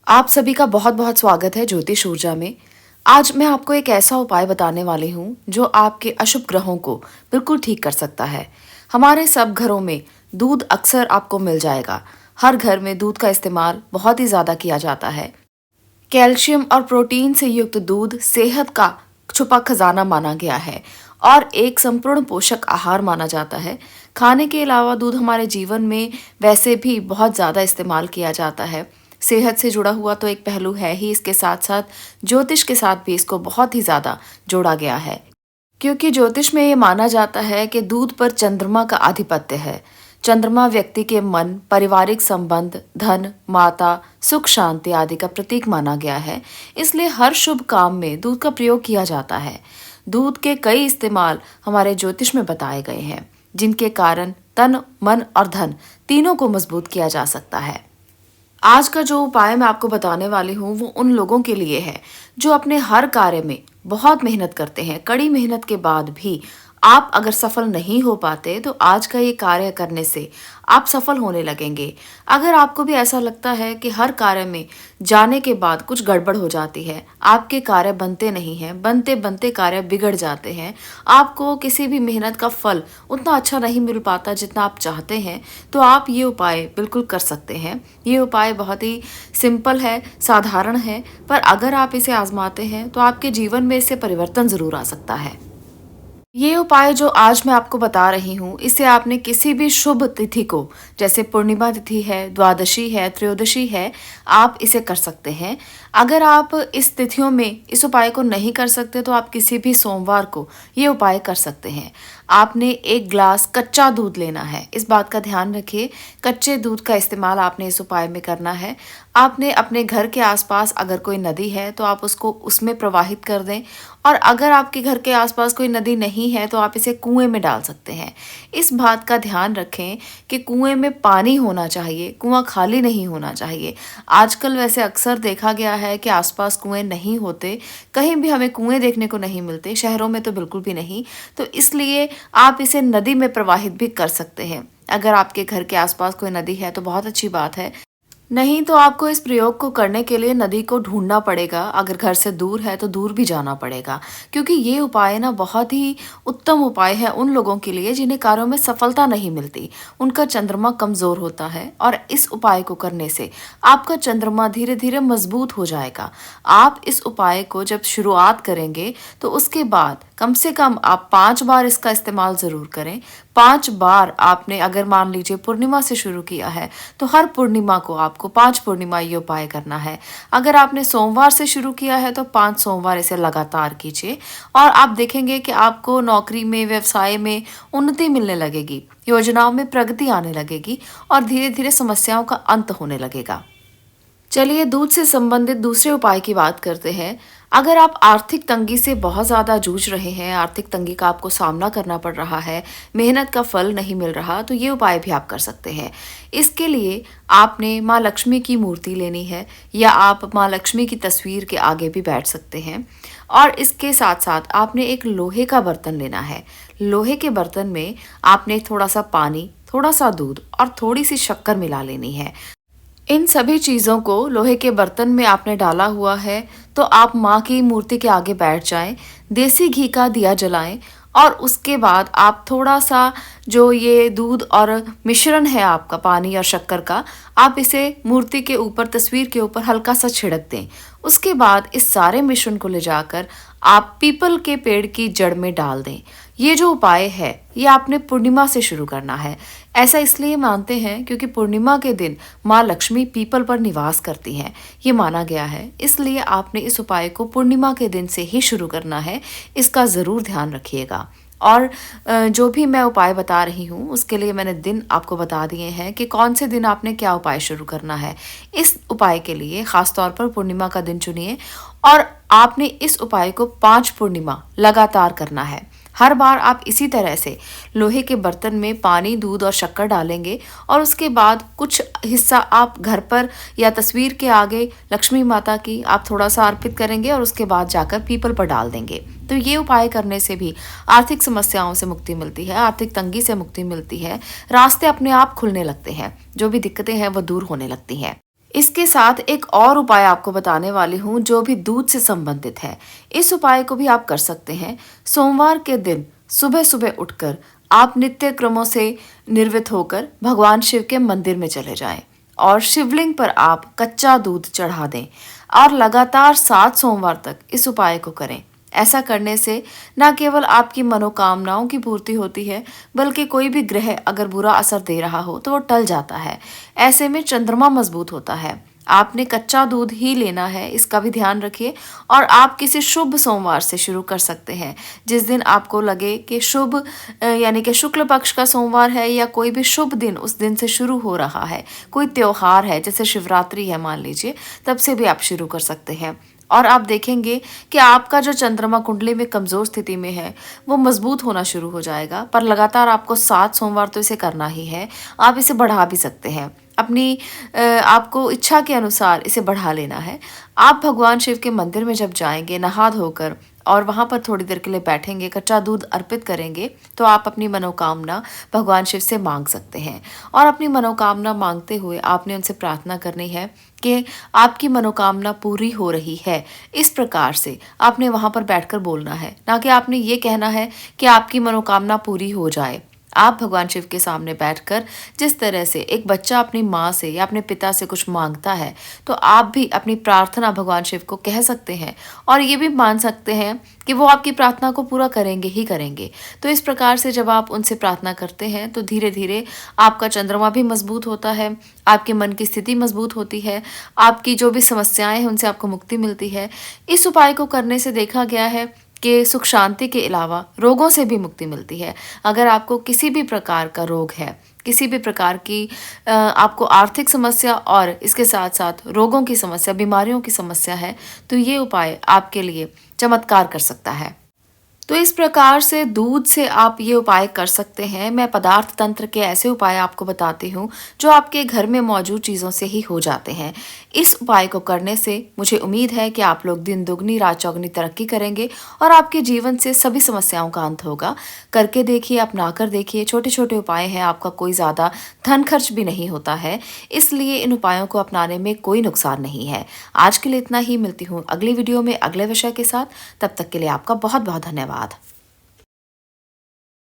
आप सभी का बहुत बहुत स्वागत है ज्योतिष ऊर्जा में। आज मैं आपको एक ऐसा उपाय बताने वाली हूँ जो आपके अशुभ ग्रहों को बिल्कुल ठीक कर सकता है। हमारे सब घरों में दूध अक्सर आपको मिल जाएगा। हर घर में दूध का इस्तेमाल बहुत ही ज़्यादा किया जाता है। कैल्शियम और प्रोटीन से युक्त दूध सेहत का छुपा खजाना माना गया है और एक संपूर्ण पोषक आहार माना जाता है। खाने के अलावा दूध हमारे जीवन में वैसे भी बहुत ज़्यादा इस्तेमाल किया जाता है। सेहत से जुड़ा हुआ तो एक पहलू है ही, इसके साथ साथ ज्योतिष के साथ भी इसको बहुत ही ज़्यादा जोड़ा गया है, क्योंकि ज्योतिष में ये माना जाता है कि दूध पर चंद्रमा का आधिपत्य है। चंद्रमा व्यक्ति के मन, पारिवारिक संबंध, धन, माता, सुख शांति आदि का प्रतीक माना गया है। इसलिए हर शुभ काम में दूध का प्रयोग किया जाता है। दूध के कई इस्तेमाल हमारे ज्योतिष में बताए गए हैं, जिनके कारण तन, मन और धन तीनों को मजबूत किया जा सकता है। आज का जो उपाय मैं आपको बताने वाली हूँ वो उन लोगों के लिए है जो अपने हर कार्य में बहुत मेहनत करते हैं। कड़ी मेहनत के बाद भी आप अगर सफल नहीं हो पाते तो आज का ये कार्य करने से आप सफल होने लगेंगे। अगर आपको भी ऐसा लगता है कि हर कार्य में जाने के बाद कुछ गड़बड़ हो जाती है, आपके कार्य बनते नहीं हैं, बनते बनते कार्य बिगड़ जाते हैं, आपको किसी भी मेहनत का फल उतना अच्छा नहीं मिल पाता जितना आप चाहते हैं, तो आप ये उपाय बिल्कुल कर सकते हैं। ये उपाय बहुत ही सिंपल है, साधारण है, पर अगर आप इसे आजमाते हैं तो आपके जीवन में इससे परिवर्तन ज़रूर आ सकता है। ये उपाय जो आज मैं आपको बता रही हूँ, इसे आपने किसी भी शुभ तिथि को, जैसे पूर्णिमा तिथि है, द्वादशी है, त्रयोदशी है, आप इसे कर सकते हैं। अगर आप इस तिथियों में इस उपाय को नहीं कर सकते तो आप किसी भी सोमवार को ये उपाय कर सकते हैं। आपने 1 ग्लास कच्चा दूध लेना है, इस बात का ध्यान रखिए। कच्चे दूध का इस्तेमाल आपने इस उपाय में करना है। आपने अपने घर के आसपास अगर कोई नदी है तो आप उसको उसमें प्रवाहित कर दें, और अगर आपके घर के आसपास कोई नदी नहीं है तो आप इसे कुएं में डाल सकते हैं। इस बात का ध्यान रखें कि कुएं में पानी होना चाहिए, कुआं खाली नहीं होना चाहिए। आजकल वैसे अक्सर देखा गया है कि आसपास कुएं नहीं होते, कहीं भी हमें कुएं देखने को नहीं मिलते, शहरों में तो बिल्कुल भी नहीं। तो इसलिए आप इसे नदी में प्रवाहित भी कर सकते हैं। अगर आपके घर के आसपास कोई नदी है तो बहुत अच्छी बात है, नहीं तो आपको इस प्रयोग को करने के लिए नदी को ढूंढना पड़ेगा। अगर घर से दूर है तो दूर भी जाना पड़ेगा, क्योंकि ये उपाय ना बहुत ही उत्तम उपाय है उन लोगों के लिए जिन्हें कार्यों में सफलता नहीं मिलती, उनका चंद्रमा कमजोर होता है। और इस उपाय को करने से आपका चंद्रमा धीरे धीरे मजबूत हो जाएगा। आप इस उपाय को जब शुरुआत करेंगे तो उसके बाद कम से कम आप 5 बार इसका इस्तेमाल ज़रूर करें। 5 बार आपने अगर मान लीजिए पूर्णिमा से शुरू किया है तो हर पूर्णिमा को आपको 5 पूर्णिमा ये उपाय करना है। अगर आपने सोमवार से शुरू किया है तो 5 सोमवार इसे लगातार कीजिए, और आप देखेंगे कि आपको नौकरी में, व्यवसाय में उन्नति मिलने लगेगी, योजनाओं में प्रगति आने लगेगी और धीरे धीरे समस्याओं का अंत होने लगेगा। चलिए दूध से संबंधित दूसरे उपाय की बात करते हैं। अगर आप आर्थिक तंगी से बहुत ज़्यादा जूझ रहे हैं, आर्थिक तंगी का आपको सामना करना पड़ रहा है, मेहनत का फल नहीं मिल रहा, तो ये उपाय भी आप कर सकते हैं। इसके लिए आपने माँ लक्ष्मी की मूर्ति लेनी है, या आप माँ लक्ष्मी की तस्वीर के आगे भी बैठ सकते हैं। और इसके साथ साथ आपने एक लोहे का बर्तन लेना है। लोहे के बर्तन में आपने थोड़ा सा पानी, थोड़ा सा दूध और थोड़ी सी शक्कर मिला लेनी है। इन सभी चीज़ों को लोहे के बर्तन में आपने डाला हुआ है, तो आप माँ की मूर्ति के आगे बैठ जाएं, देसी घी का दिया जलाएं, और उसके बाद आप थोड़ा सा जो ये दूध और मिश्रण है आपका पानी और शक्कर का, आप इसे मूर्ति के ऊपर, तस्वीर के ऊपर हल्का सा छिड़क दें। उसके बाद इस सारे मिश्रण को ले जाकर आप पीपल के पेड़ की जड़ में डाल दें। ये जो उपाय है ये आपने पूर्णिमा से शुरू करना है। ऐसा इसलिए मानते हैं क्योंकि पूर्णिमा के दिन माँ लक्ष्मी पीपल पर निवास करती हैं, ये माना गया है। इसलिए आपने इस उपाय को पूर्णिमा के दिन से ही शुरू करना है, इसका ज़रूर ध्यान रखिएगा। और जो भी मैं उपाय बता रही हूँ उसके लिए मैंने दिन आपको बता दिए हैं कि कौन से दिन आपने क्या उपाय शुरू करना है। इस उपाय के लिए ख़ास तौर पर पूर्णिमा का दिन चुनिए, और आपने इस उपाय को 5 पूर्णिमा लगातार करना है। हर बार आप इसी तरह से लोहे के बर्तन में पानी, दूध और शक्कर डालेंगे, और उसके बाद कुछ हिस्सा आप घर पर या तस्वीर के आगे लक्ष्मी माता की आप थोड़ा सा अर्पित करेंगे, और उसके बाद जाकर पीपल पर डाल देंगे। तो ये उपाय करने से भी आर्थिक समस्याओं से मुक्ति मिलती है, आर्थिक तंगी से मुक्ति मिलती है, रास्ते अपने आप खुलने लगते हैं, जो भी दिक्कतें हैं वो दूर होने लगती हैं। इसके साथ एक और उपाय आपको बताने वाली हूँ जो भी दूध से संबंधित है। इस उपाय को भी आप कर सकते हैं। सोमवार के दिन सुबह सुबह उठकर आप नित्य क्रमों से निर्वित होकर भगवान शिव के मंदिर में चले जाएं और शिवलिंग पर आप कच्चा दूध चढ़ा दें और लगातार 7 सोमवार तक इस उपाय को करें। ऐसा करने से न केवल आपकी मनोकामनाओं की पूर्ति होती है, बल्कि कोई भी ग्रह अगर बुरा असर दे रहा हो तो वो टल जाता है। ऐसे में चंद्रमा मजबूत होता है। आपने कच्चा दूध ही लेना है, इसका भी ध्यान रखिए। और आप किसी शुभ सोमवार से शुरू कर सकते हैं, जिस दिन आपको लगे कि शुभ यानी कि शुक्ल पक्ष का सोमवार है या कोई भी शुभ दिन उस दिन से शुरू हो रहा है, कोई त्योहार है जैसे शिवरात्रि है मान लीजिए, तब से भी आप शुरू कर सकते हैं। और आप देखेंगे कि आपका जो चंद्रमा कुंडली में कमजोर स्थिति में है वो मजबूत होना शुरू हो जाएगा। पर लगातार आपको 7 सोमवार तो इसे करना ही है। आप इसे बढ़ा भी सकते हैं, अपनी आपको इच्छा के अनुसार इसे बढ़ा लेना है। आप भगवान शिव के मंदिर में जब जाएंगे नहा धोकर और वहाँ पर थोड़ी देर के लिए बैठेंगे, कच्चा दूध अर्पित करेंगे, तो आप अपनी मनोकामना भगवान शिव से मांग सकते हैं। और अपनी मनोकामना मांगते हुए आपने उनसे प्रार्थना करनी है कि आपकी मनोकामना पूरी हो रही है। इस प्रकार से आपने वहाँ पर बैठकर बोलना है, ना कि आपने ये कहना है कि आपकी मनोकामना पूरी हो जाए। आप भगवान शिव के सामने बैठकर जिस तरह से एक बच्चा अपनी माँ से या अपने पिता से कुछ मांगता है, तो आप भी अपनी प्रार्थना भगवान शिव को कह सकते हैं और ये भी मान सकते हैं कि वो आपकी प्रार्थना को पूरा करेंगे ही करेंगे। तो इस प्रकार से जब आप उनसे प्रार्थना करते हैं तो धीरे धीरे आपका चंद्रमा भी मजबूत होता है, आपके मन की स्थिति मजबूत होती है, आपकी जो भी समस्याएं हैं उनसे आपको मुक्ति मिलती है। इस उपाय को करने से देखा गया है कि सुख शांति के अलावा रोगों से भी मुक्ति मिलती है। अगर आपको किसी भी प्रकार का रोग है, किसी भी प्रकार की आपको आर्थिक समस्या और इसके साथ साथ रोगों की समस्या, बीमारियों की समस्या है, तो ये उपाय आपके लिए चमत्कार कर सकता है। तो इस प्रकार से दूध से आप ये उपाय कर सकते हैं। मैं पदार्थ तंत्र के ऐसे उपाय आपको बताती हूँ जो आपके घर में मौजूद चीज़ों से ही हो जाते हैं। इस उपाय को करने से मुझे उम्मीद है कि आप लोग दिन दुगनी रात चौगनी तरक्की करेंगे और आपके जीवन से सभी समस्याओं का अंत होगा। करके देखिए, अपना कर देखिए। छोटे छोटे उपाय हैं, आपका कोई ज़्यादा धन खर्च भी नहीं होता है, इसलिए इन उपायों को अपनाने में कोई नुकसान नहीं है। आज के लिए इतना ही। मिलती हूँ अगली वीडियो में अगले विषय के साथ। तब तक के लिए आपका बहुत बहुत धन्यवाद।